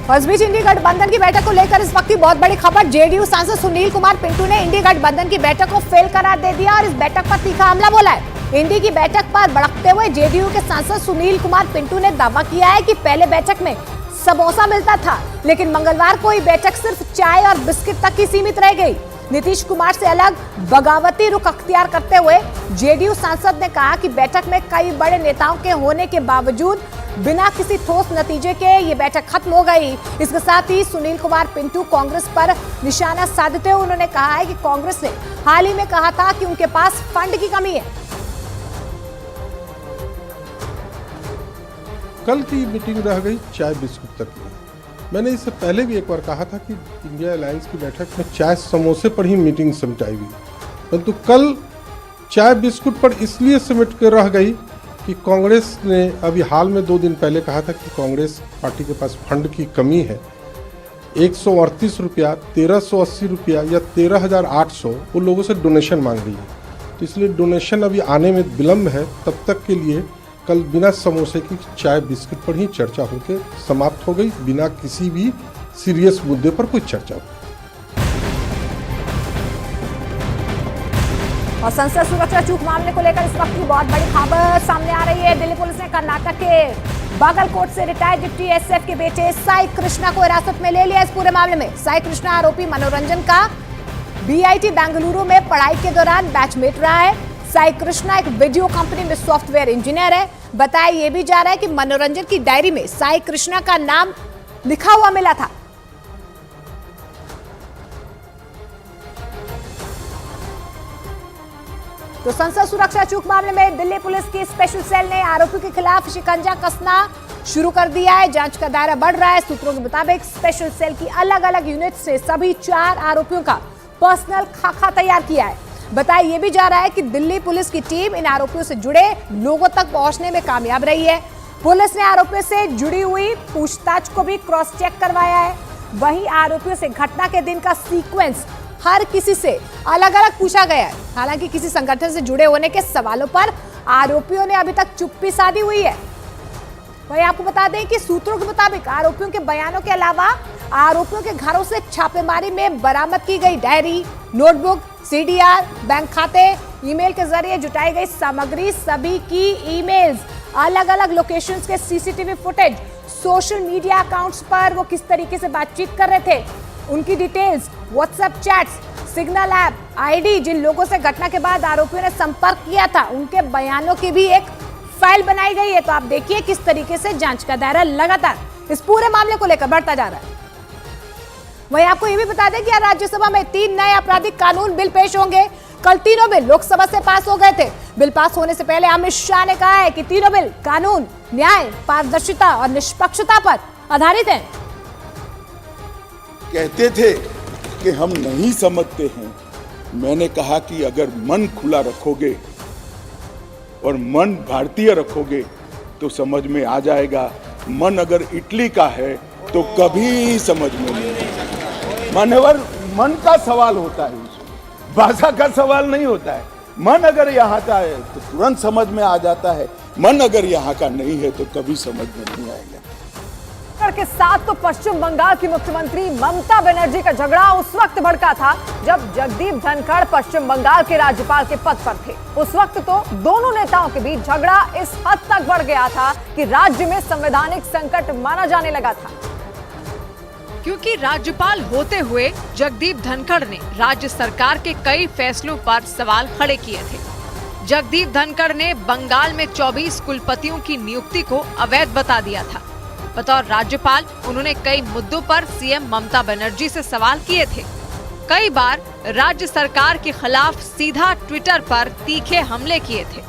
इस बीच इंडी गठबंधन की बैठक को लेकर इस वक्त की बहुत बड़ी खबर। जेडीयू सांसद सुनील कुमार पिंटू ने इंडी गठबंधन की बैठक को फेल करार दे दिया और इस बैठक पर तीखा हमला बोला है। इंडी की बैठक पर भड़कते हुए जेडीयू के सांसद सुनील कुमार पिंटू ने दावा किया है कि पहले बैठक में समोसा मिलता था, लेकिन मंगलवार को ये बैठक सिर्फ चाय और बिस्किट तक ही सीमित रह गई। नीतीश कुमार से अलग बगावती रुख अख्तियार करते हुए जेडीयू सांसद ने कहा कि बैठक में कई बड़े नेताओं के होने के बावजूद बिना किसी ठोस नतीजे के ये बैठक खत्म हो गई। इसके साथ ही सुनील कुमार पिंटू कांग्रेस पर निशाना साधते हुए उन्होंने कहा है कि कांग्रेस ने हाल ही में कहा था कि उनके पास फंड की कमी है। कल की मीटिंग रह गई चाय बिस्कुट तक की। मैंने इससे पहले भी एक बार कहा था कि इंडिया अलायंस की बैठक में चाय समोसे पर ही मीटिंग सिमटाई गई, परंतु कल चाय बिस्कुट पर इसलिए सिमट कर रह गई कि कांग्रेस ने अभी हाल में 2 दिन पहले कहा था कि कांग्रेस पार्टी के पास फंड की कमी है। 138 रुपया, 1380 रुपया या 13,800 वो लोगों से डोनेशन मांग रही है, तो इसलिए डोनेशन अभी आने में विलम्ब है। तब तक के लिए कल बिना समोसे की चाय बिस्किट पर ही चर्चा होकर समाप्त हो गई, बिना किसी भी सीरियस मुद्दे पर कोई चर्चा हो। और संसद सुरक्षा चूक मामले को लेकर इस वक्त की बहुत बड़ी खबर सामने आ रही है। दिल्ली पुलिस ने कर्नाटक के बागलकोट से रिटायर्ड डिप्टी एसएफ के बेटे साई कृष्णा को हिरासत में ले लिया। इस पूरे मामले में साई कृष्णा आरोपी मनोरंजन का बीआईटी बेंगलुरु में पढ़ाई के दौरान बैचमेट रहा है। साई कृष्णा एक वीडियो कंपनी में सॉफ्टवेयर इंजीनियर है। बताया यह भी जा रहा है कि मनोरंजन की डायरी में साई कृष्णा का नाम लिखा हुआ मिला था। तो संसद सुरक्षा चूक मामले में दिल्ली पुलिस की स्पेशल सेल ने आरोपी के खिलाफ शिकंजा कसना शुरू कर दिया है। जांच का दायरा बढ़ रहा है। सूत्रों के मुताबिक स्पेशल सेल की अलग अलग यूनिट से सभी 4 आरोपियों का पर्सनल खाका तैयार किया है। बताया यह भी जा रहा है कि दिल्ली पुलिस की टीम इन आरोपियों से जुड़े लोगों तक पहुंचने में कामयाब रही है। पुलिस ने आरोपियों से जुड़ी हुई पूछताछ को भी क्रॉस चेक करवाया है। वहीं आरोपियों से घटना के दिन का सीक्वेंस हर किसी से अलग अलग पूछा गया है। हालांकि किसी संगठन से जुड़े होने के सवालों पर आरोपियों ने अभी तक चुप्पी साधी हुई है। वहीं आपको बता दें कि सूत्रों के मुताबिक आरोपियों के बयानों के अलावा आरोपियों के घरों से छापेमारी में बरामद की गई डायरी, नोटबुक, सीडीआर, बैंक खाते, ईमेल के जरिए जुटाई गई सामग्री, सभी की ईमेल्स, अलग अलग लोकेशंस के CCTV footage, social media accounts पर वो किस तरीके से बातचीत कर रहे थे, उनकी details, WhatsApp chats, signal app, ID, जिन लोगों से घटना के बाद आरोपियों ने संपर्क किया था, उनके बयानों की भी एक फाइल बनाई गई है। तो आप देखिए किस तरीके से जांच का दायरा लगातार इस पूरे मामले को लेकर बढ़ता जा रहा है। वहीं आपको यह भी बता दें कि राज्यसभा में 3 नए आपराधिक कानून बिल पेश होंगे। कल तीनों बिल लोकसभा से पास हो गए थे। बिल पास होने से पहले अमित शाह ने कहा है कि तीनों बिल कानून, न्याय, पारदर्शिता और निष्पक्षता पर आधारित हैं। कहते थे कि हम नहीं समझते हैं। मैंने कहा कि अगर मन खुला रखोगे और मन भारतीय रखोगे तो समझ में आ जाएगा। मन अगर इटली का है तो कभी समझ में नहीं आएगा। मान्यवर, मन का सवाल होता है, भाषा का सवाल नहीं होता है। मन अगर यहाँ का है तो तुरंत समझ में आ जाता है, मन अगर यहाँ का नहीं है तो कभी समझ में नहीं आएगा। के साथ तो पश्चिम बंगाल की मुख्यमंत्री ममता बनर्जी का झगड़ा उस वक्त भड़का था जब जगदीप धनखड़ पश्चिम बंगाल के राज्यपाल के पद पर थे। उस वक्त तो दोनों नेताओं के बीच झगड़ा इस हद तक बढ़ गया था कि राज्य में संवैधानिक संकट माना जाने लगा था। क्योंकि राज्यपाल होते हुए जगदीप धनखड़ ने राज्य सरकार के कई फैसलों पर सवाल खड़े किए थे। जगदीप धनखड़ ने बंगाल में 24 कुलपतियों की नियुक्ति को अवैध बता दिया था। बतौर राज्यपाल उन्होंने कई मुद्दों पर सीएम ममता बनर्जी से सवाल किए थे। कई बार राज्य सरकार के खिलाफ सीधा ट्विटर पर तीखे हमले किए थे,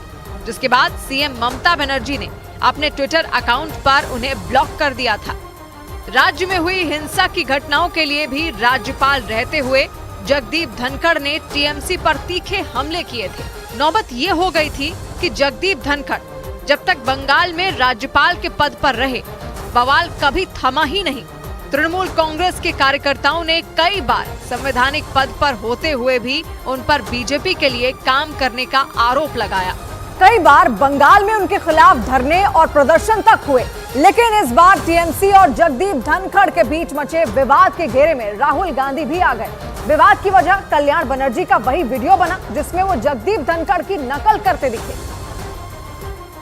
जिसके बाद सीएम ममता बनर्जी ने अपने ट्विटर अकाउंट पर उन्हें ब्लॉक कर दिया था। राज्य में हुई हिंसा की घटनाओं के लिए भी राज्यपाल रहते हुए जगदीप धनखड़ ने टीएमसी पर तीखे हमले किए थे। नौबत ये हो गई थी कि जगदीप धनखड़ जब तक बंगाल में राज्यपाल के पद पर रहे, बवाल कभी थमा ही नहीं। तृणमूल कांग्रेस के कार्यकर्ताओं ने कई बार संवैधानिक पद पर होते हुए भी उन पर बीजेपी के लिए काम करने का आरोप लगाया। कई बार बंगाल में उनके खिलाफ धरने और प्रदर्शन तक हुए। लेकिन इस बार टीएमसी और जगदीप धनखड़ के बीच मचे विवाद के घेरे में राहुल गांधी भी आ गए। विवाद की वजह कल्याण बनर्जी का वही वीडियो बना जिसमें वो जगदीप धनखड़ की नकल करते दिखे,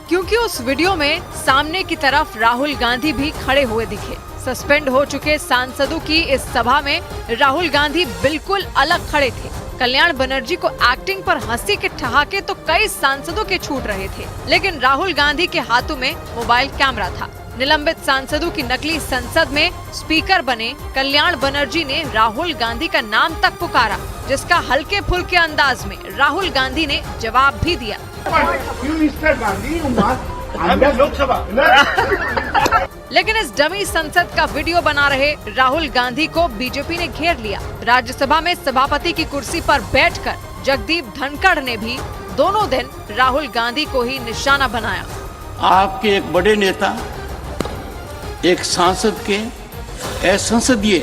क्योंकि उस वीडियो में सामने की तरफ राहुल गांधी भी खड़े हुए दिखे। सस्पेंड हो चुके सांसदों की इस सभा में राहुल गांधी बिल्कुल अलग खड़े थे। कल्याण बनर्जी को एक्टिंग पर हंसी के ठहाके तो कई सांसदों के छूट रहे थे, लेकिन राहुल गांधी के हाथों में मोबाइल कैमरा था। निलंबित सांसदों की नकली संसद में स्पीकर बने कल्याण बनर्जी ने राहुल गांधी का नाम तक पुकारा, जिसका हल्के फुल्के अंदाज में राहुल गांधी ने जवाब भी दिया। लेकिन इस डमी संसद का वीडियो बना रहे राहुल गांधी को बीजेपी ने घेर लिया। राज्यसभा में सभापति की कुर्सी पर बैठकर जगदीप धनखड़ ने भी दोनों दिन राहुल गांधी को ही निशाना बनाया। आपके एक बड़े नेता एक सांसद के असंसदीय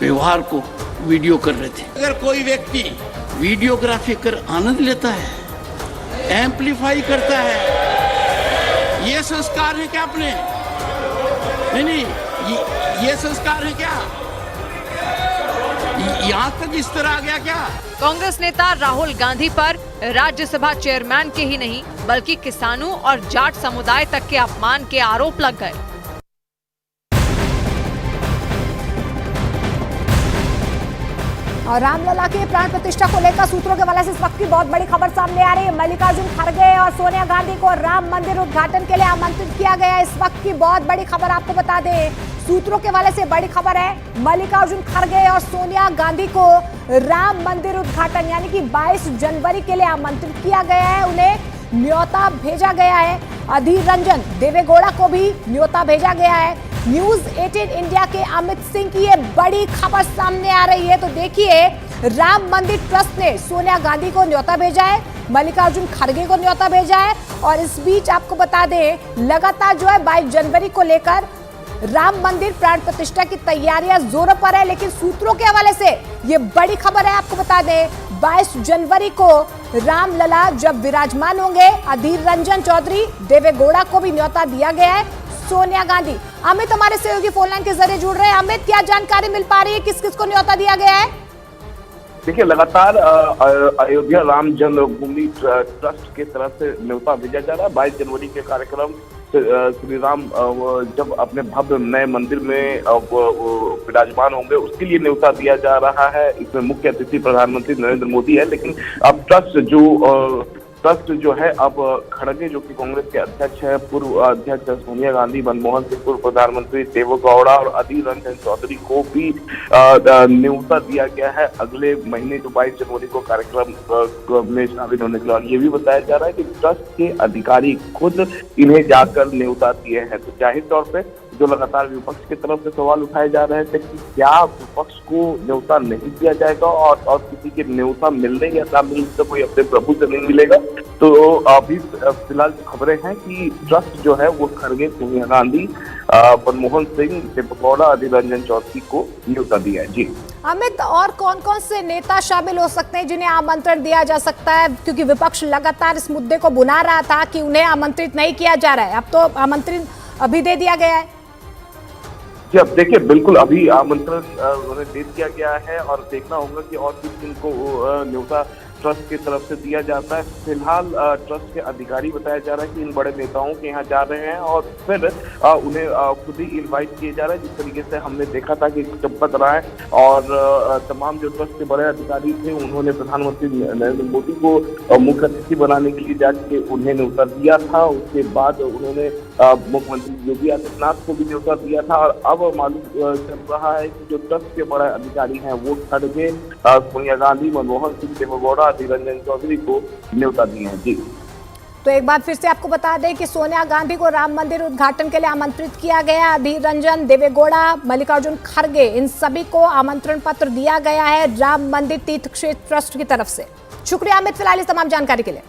व्यवहार को वीडियो कर रहे थे। अगर कोई व्यक्ति वीडियोग्राफी कर आनंद लेता है, एम्पलीफाई करता है, ये संस्कार है क्या अपने? नहीं, ये संस्कार है क्या? यहाँ तक इस तरह आ गया क्या? कांग्रेस नेता राहुल गांधी पर राज्यसभा चेयरमैन के ही नहीं बल्कि किसानों और जाट समुदाय तक के अपमान के आरोप लग गए। और रामलला की प्राण प्रतिष्ठा को लेकर सूत्रों के हवाले से इस वक्त की बहुत बड़ी खबर सामने आ रही है। मल्लिकार्जुन खड़गे और सोनिया गांधी को राम मंदिर उद्घाटन के लिए आमंत्रित किया गया है। इस वक्त की बहुत बड़ी खबर आपको बता दें, सूत्रों के हवाले से बड़ी खबर है। मल्लिकार्जुन खड़गे और सोनिया गांधी को राम मंदिर उद्घाटन यानी कि 22 जनवरी के लिए आमंत्रित किया गया है। उन्हें न्योता भेजा गया है। अधीर रंजन देवेगौड़ा को भी न्योता भेजा गया है। न्यूज 18 इंडिया के अमित सिंह की ये बड़ी खबर सामने आ रही है। तो देखिए, राम मंदिर ट्रस्ट ने सोनिया गांधी को न्योता भेजा है, मल्लिकार्जुन खड़गे को न्योता भेजा है। और इस बीच आपको बता दें, लगातार जो है 22 जनवरी को लेकर राम मंदिर प्राण प्रतिष्ठा की तैयारियां जोरों पर है। लेकिन सूत्रों के हवाले से ये बड़ी खबर है, आपको बता दें 22 जनवरी को रामलला जब विराजमान होंगे, अधीर रंजन चौधरी देवेगौड़ा को भी न्योता दिया गया है। सोनिया गांधी, अमित हमारे सहयोगी फोन लाइन के जरिए जुड़ रहे हैं। अमित, क्या जानकारी मिल पा रही है, किस किस को न्योता दिया गया है? देखिए, लगातार अयोध्या राम जन्मभूमि ट्रस्ट की तरफ से न्योता भेजा जा रहा है। 22 जनवरी के कार्यक्रम श्री राम जब अपने भव्य नए मंदिर में विराजमान होंगे, उसके लिए न्योता दिया जा रहा है। इसमें मुख्य अतिथि प्रधानमंत्री नरेंद्र मोदी है। लेकिन अब ट्रस्ट जो है, अब खड़गे जो कि कांग्रेस के अध्यक्ष है, पूर्व अध्यक्ष सोनिया गांधी, मनमोहन सिंह, पूर्व प्रधानमंत्री देवेगौड़ा और अधीर रंजन चौधरी को भी न्योता दिया गया है अगले महीने जो 22 जनवरी को कार्यक्रम में शामिल होने के लिए। और ये भी बताया जा रहा है कि ट्रस्ट के अधिकारी खुद इन्हें जाकर न्योता दिए हैं। तो जाहिर तौर पर जो लगातार विपक्ष की तरफ से सवाल उठाए जा रहे थे कि क्या विपक्ष को न्योता नहीं दिया जाएगा और किसी के न्योता मिलने या ना मिलने से कोई अपने प्रभु से नहीं मिलेगा। तो अभी फिलहाल खबरें हैं कि ट्रस्ट जो है वो खड़गे, सोनिया गांधी, मनमोहन सिंह, देवेगौड़ा, अधीर रंजन चौधरी को न्योता दिया है। जी अमित, और कौन कौन से नेता शामिल हो सकते हैं जिन्हें आमंत्रण दिया जा सकता है, क्योंकि विपक्ष लगातार इस मुद्दे को बुना रहा था कि उन्हें आमंत्रित नहीं किया जा रहा है, अब तो आमंत्रण अभी दे दिया गया है। अब देखिए, बिल्कुल अभी आमंत्रण उन्हें दे दिया गया है और देखना होगा कि और किस दिन को न्योता ट्रस्ट की तरफ से दिया जाता है। फिलहाल ट्रस्ट के अधिकारी बताया जा रहा है कि इन बड़े नेताओं के यहाँ जा रहे हैं और फिर उन्हें खुद ही इनवाइट किया जा रहा है। जिस तरीके से हमने देखा था कि चंपत राय और तमाम जो ट्रस्ट के बड़े अधिकारी थे, उन्होंने प्रधानमंत्री नरेंद्र मोदी को मुख्य अतिथि बनाने के लिए जाके उन्हें न्योता दिया था। उसके बाद उन्होंने मुख्यमंत्री योगी आदित्यनाथ को भी न्योता दिया था। और अब मालूम चल रहा है कि जो ट्रस्ट के बड़े अधिकारी हैं वो खड़गे, सोनिया गांधी, मनमोहन सिंह, देवेगौड़ा, अधीर रंजन चौधरी को न्योता दिए हैं। जी, तो एक बार फिर से आपको बता दें कि सोनिया गांधी को राम मंदिर उद्घाटन के लिए आमंत्रित किया गया। अधीर रंजन, देवेगौड़ा, मल्लिकार्जुन खड़गे, इन सभी को आमंत्रण पत्र दिया गया है राम मंदिर तीर्थ क्षेत्र ट्रस्ट की तरफ से। शुक्रिया अमित, फिलहाल इस तमाम जानकारी के लिए।